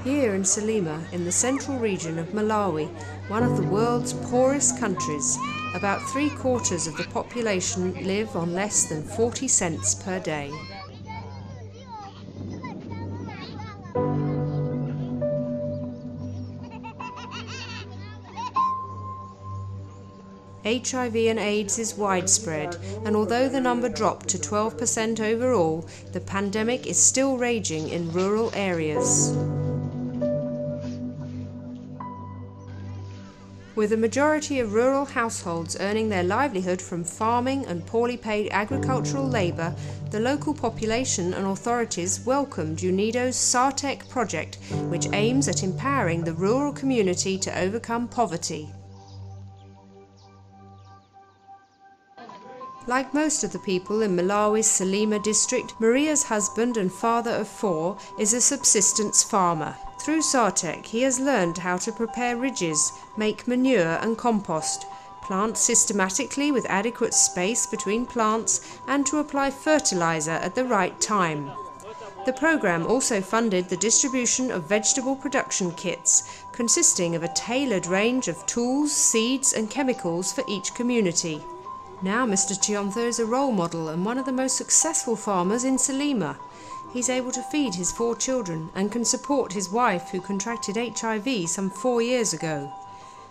Here in Salima, in the central region of Malawi, one of the world's poorest countries, about 3/4 of the population live on less than 40 cents per day. HIV and AIDS is widespread, and although the number dropped to 12% overall, the pandemic is still raging in rural areas. With a majority of rural households earning their livelihood from farming and poorly paid agricultural labour, the local population and authorities welcomed UNIDO-SATECH project, which aims at empowering the rural community to overcome poverty. Like most of the people in Malawi's Salima district, Maria's husband and father of 4 is a subsistence farmer. Through SATECH, he has learned how to prepare ridges, make manure and compost, plant systematically with adequate space between plants, and to apply fertilizer at the right time. The program also funded the distribution of vegetable production kits, consisting of a tailored range of tools, seeds and chemicals for each community. Now Mr. Chiontha is a role model and one of the most successful farmers in Salima. He's able to feed his 4 children and can support his wife who contracted HIV some 4 years ago.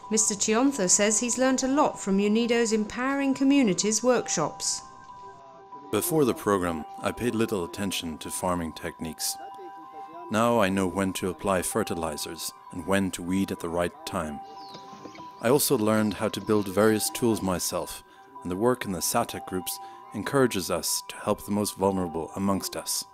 Mr. Chiontha says he's learnt a lot from UNIDO's Empowering Communities workshops. Before the program, I paid little attention to farming techniques. Now I know when to apply fertilizers and when to weed at the right time. I also learned how to build various tools myself, and the work in the SATECH groups encourages us to help the most vulnerable amongst us.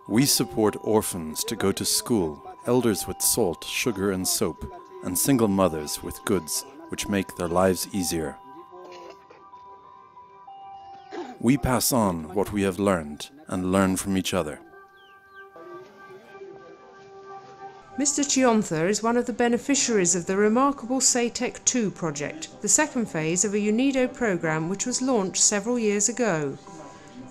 We support orphans to go to school, elders with salt, sugar and soap, and single mothers with goods which make their lives easier. We pass on what we have learned and learn from each other. Mr. Chiontha is one of the beneficiaries of the remarkable SATECH II project, the second phase of a UNIDO program which was launched several years ago.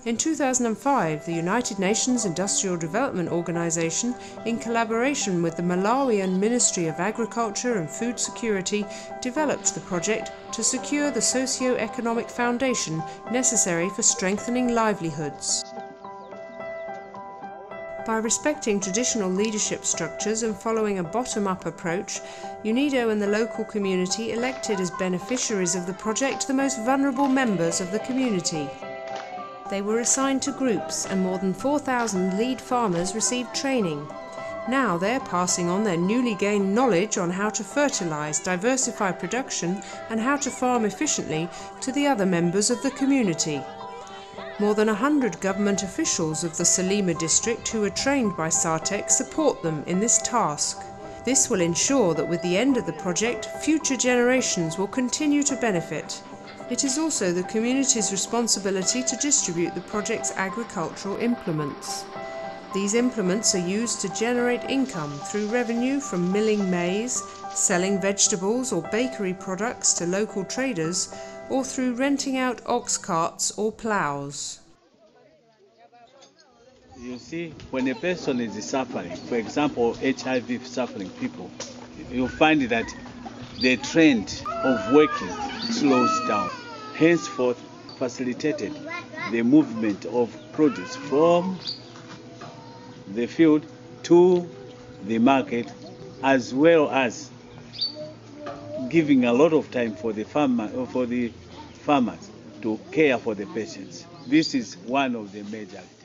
In 2005, the United Nations Industrial Development Organization, in collaboration with the Malawian Ministry of Agriculture and Food Security, developed the project to secure the socio-economic foundation necessary for strengthening livelihoods. By respecting traditional leadership structures and following a bottom-up approach, UNIDO and the local community elected as beneficiaries of the project the most vulnerable members of the community. They were assigned to groups, and more than 4,000 lead farmers received training. Now they're passing on their newly gained knowledge on how to fertilise, diversify production and how to farm efficiently to the other members of the community. More than 100 government officials of the Salima district who are trained by SATECH support them in this task. This will ensure that with the end of the project, future generations will continue to benefit. It is also the community's responsibility to distribute the project's agricultural implements. These implements are used to generate income through revenue from milling maize, selling vegetables or bakery products to local traders, or through renting out ox carts or ploughs. You see, when a person is suffering, for example, HIV suffering people, you find that the trend of working slows down. Henceforth, facilitated the movement of produce from the field to the market, as well as giving a lot of time for the farmers to care for the patients. This is one of the major activities.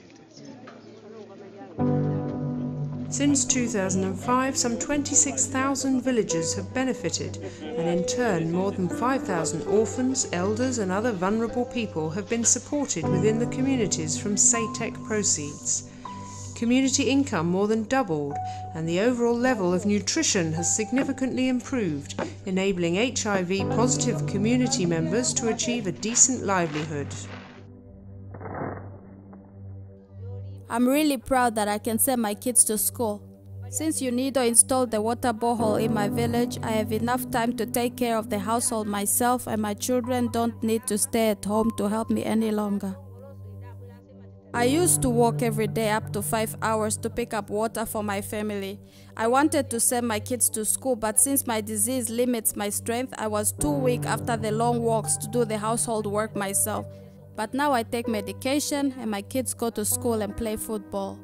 Since 2005, some 26,000 villagers have benefited, and in turn more than 5,000 orphans, elders and other vulnerable people have been supported within the communities from SATECH proceeds. Community income more than doubled, and the overall level of nutrition has significantly improved, enabling HIV-positive community members to achieve a decent livelihood. I'm really proud that I can send my kids to school. Since UNIDO installed the water borehole in my village, I have enough time to take care of the household myself, and my children don't need to stay at home to help me any longer. I used to walk every day up to 5 hours to pick up water for my family. I wanted to send my kids to school, but since my disease limits my strength, I was too weak after the long walks to do the household work myself. But now I take medication and my kids go to school and play football.